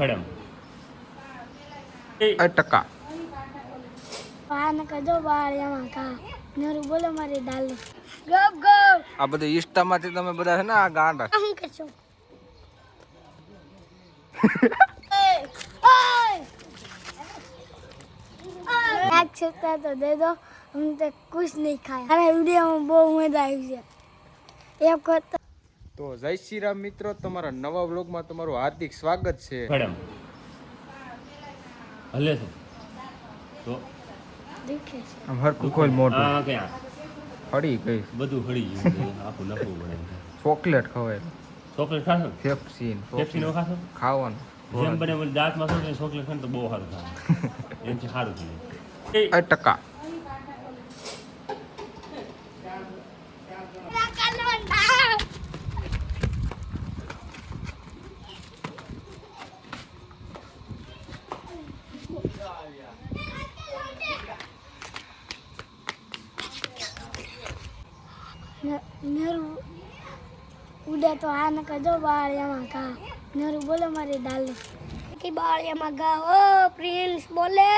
Madam ટકા પાન કદો બાળિયામાં કા નરું બોલો મારી ડાલ ગપ ગપ આ બધું ઇન્સ્ટામાંથી તમે બધા છે ને આ ગાંડા હું કરશો एक सकता तो दे दो हम तो कुछ नहीं खाया अरे वीडियो में बहुत मजा आई है एक को તો જય શ્રી રામ મિત્રો, તમારા નવા વ્લોગમાં તમારું હાર્દિક સ્વાગત છે. મેડમ હલે છે તો दिखे से આમ હરખું ખોલ મોઢું. આ ક્યાં હળી ગઈ. બધું હળી ગયું છે. આખું નખવું પડે ચોકલેટ ખવાય, ચોકલેટ ખાશો પેપ્સીન પેપ્સી નો ખાશો ખાવાનું. જેમ બને મને દાંતમાં શું ચોકલેટ ખાને તો બહુ સારું થાય એનાથી સારું થાય ટકા नरू उड़े तो आने का दो बाड़ियाમાં કા નરું બોલો મારી ડાલી કે બાળિયામાં ગા ઓ પ્રિન્સ બોલે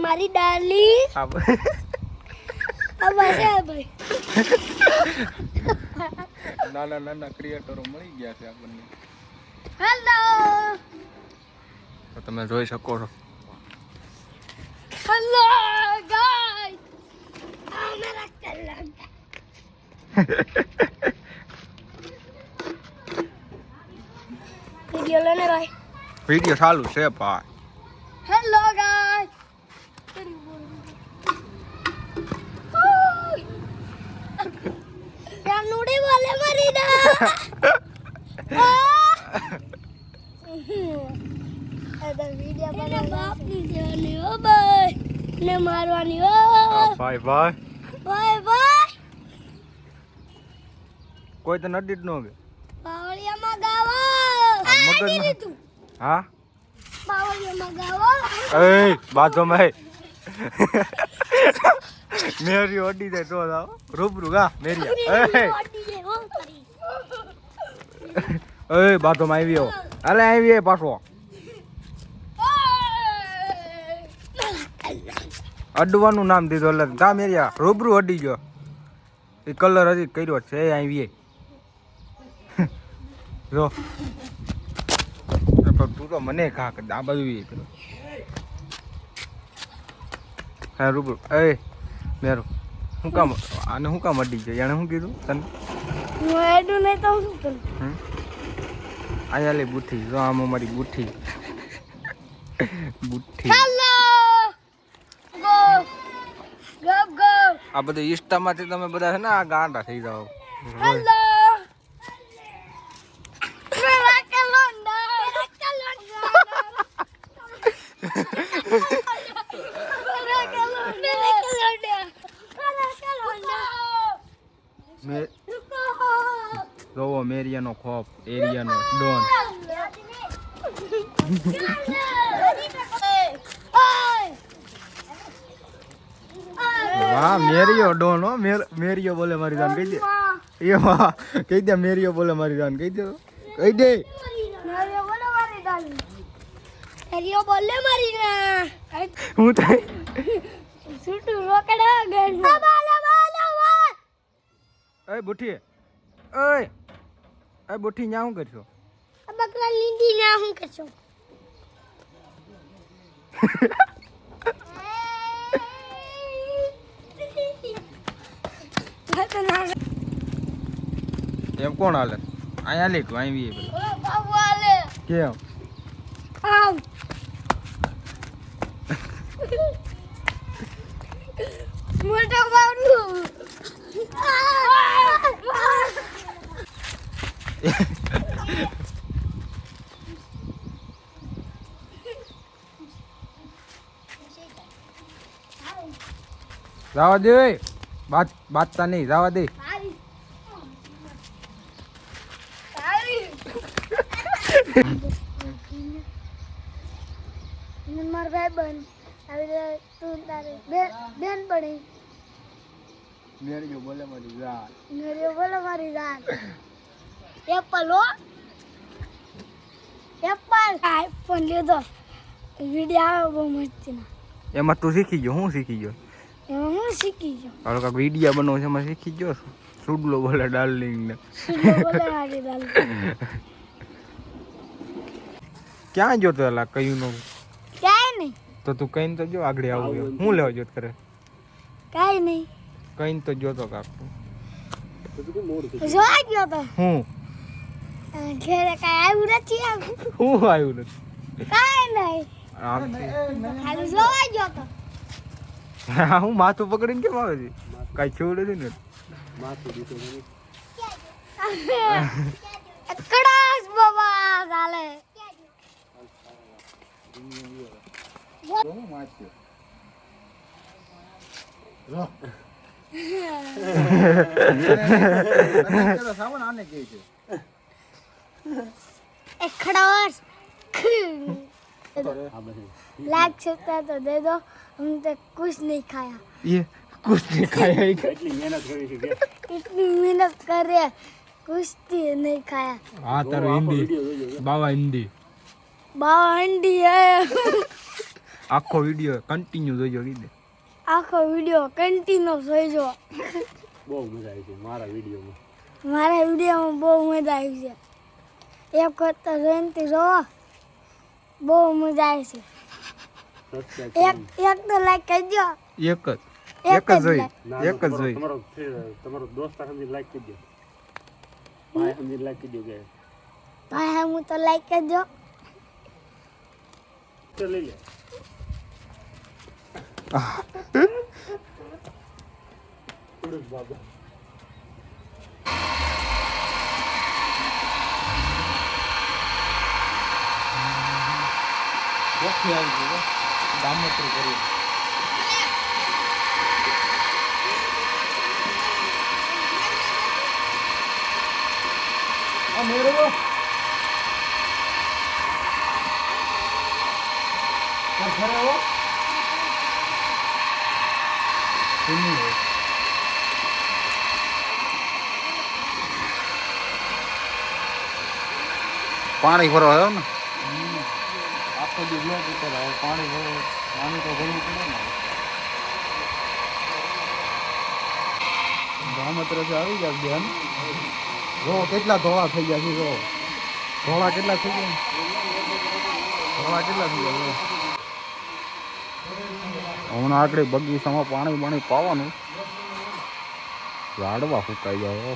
મારી ડાલી अब આશે ભાઈ નાના નાના ક્રિએટરો મળી ગયા છે આપણને. હેલો તો તમે જોઈ શકો છો. હેલો ગાઈસ આ મેરા કલર વિડિયો લેને ભાઈ વિડીયો ચાલુ છે ભાઈ. હેલો ગાઈસ नुड़ी बोले मरी ना अरे वीडियो बना बाप नहीं देवानी हो भाई ने मारवानी हो ભાઈ ભાઈ बाय बाय કોઈ તો નડી જ ન ગયો. बावलिया मगावा આ મગજમાં तू હા बावलिया मगावा એ બાજુમાં મેરી ઓડી દે તો જાવ રૂબરૂ ગા મેરિયા એ બાજુમાં આવ્યો. અરે આવી પાછો અડવાનું નામ દીધું એટલે ગા મેરિયા રૂબરૂ અડી ગયો. એ કલર હજી કર્યો છે આવી જો તું તો મને ઘા કર આ બધું એ કર્યો. હા રૂબરૂ એ મેરું હું કામ આને હું કામ અડી જાય એને શું કીધું તને? હું એડું નહીં તો શું કરું આયા લે બુઠ્ઠી જો આમ અમારી બુઠ્ઠી બુઠ્ઠી. હેલો ગો ગપ ગપ આ બધું ઇન્સ્ટામાંથી તમે બધા છે ને આ ગાંડા થઈ જાઓ. હેલો મેરા કલોંડા મેરા કલોંડા મેરા કલોંડા મે જોવો મેરિયાનો ખોફ એરિયાનો ડોન. વાહ મેરિયો ડોન હો. મેરિયો બોલે મારી જાન કહી દે. એ વાહ કહી દે મેરિયો બોલે મારી જાન કહી દે કહી દે. હરિયો બોલે મારી ના હું થાય છૂટું રોકડા ગણ બાલા બાલા એ બુઠ્ઠી એ બુઠ્ઠી ન્યા શું કરશો? આ બકરા લીંડી ના હું કરશો એમ કોણ હાલે? અહીંયા લે તું આવી પેલા ઓ બાબુ આલે કેમ? આવ મોટો બાબુ જવા દે બાતતા નહીં જવા દે. માર ભાઈ બન આવી તું તારે બેન પડી મેરિયો બોલે મારી જાન. મેરે બોલો મારી જાન એપલ હો આઈફોન લીધો વિડીયો આવે બહુ મસ્તીના એમાં તું શીખી ગયો? હું શીખી ગયો? એમાં હું શીખી ગયો હાલો કાંક વિડીયા બનાવો છે એમાં શીખી ગયો? સુડલો બોલે ડાર્લિંગ ને સુડલો બોલે મારી દાલ ક્યાં જોતો એલા કયું નો? કાંઈ નહીં તો તું કઈ તો જો આગળ આવું હું લેવા જોત કરે? કાંઈ નહીં કઈ તો જોતો કાક તું જોવા ગયો તો હું ઘરે કાંઈ આવ્યું નથી આવું હું આવ્યું નથી કાંઈ નહીં ખાલી જોવા ગયો તો હું માથું પકડીને કેમ આવે છે? કાંઈ છોડ નથી ને કડાસ બાબા ચાલે खड़ास लाइक सकता तो दे दो हम तो कुछ नहीं खाया ये कुछ नहीं खाया ही એટલી મહેનત કરી છે કે इतनी मेहनत कर रहे हैं, कुछ नहीं खाया हाँ तारो हिंदी बाबा हिंदी बाबा अंडी है આખો વિડિયો કન્ટિન્યુ જોજો કીધે આખો વિડિયો કન્ટિન્યુ જોઈજો બહુ મજા આવી છે મારા વિડીયોમાં મારા વિડિયોમાં બહુ મજા આવી છે એક વખત જોઈને જોવો બહુ મજા આવી છે એક તો લાઈક કરજો એક જ જોઈ તમારો દોસ્ત સમજી લાઈક કરી દો ભાઈ સમજી લાઈક કરી દો કે ભાઈ હું તો લાઈક કરજો તો લઈ લે બાબા ઓકે આવી ગયો ગામોતરી કરી આ મેરો ખરે હો પાણી ભરવા આવ્યો ને આખો દી બ્લોક ઉપર આવે પાણી તો ભરવું પડે ને ગામત્રથી આવી ગયા બેન જો કેટલા ધોળા થઈ ગયા છે જો ધોળા કેટલા થઈ ગયા હમણાં આગળ બગીચામાં પાણી પાવાનું ઝાડવા ફૂંકાઈ જાય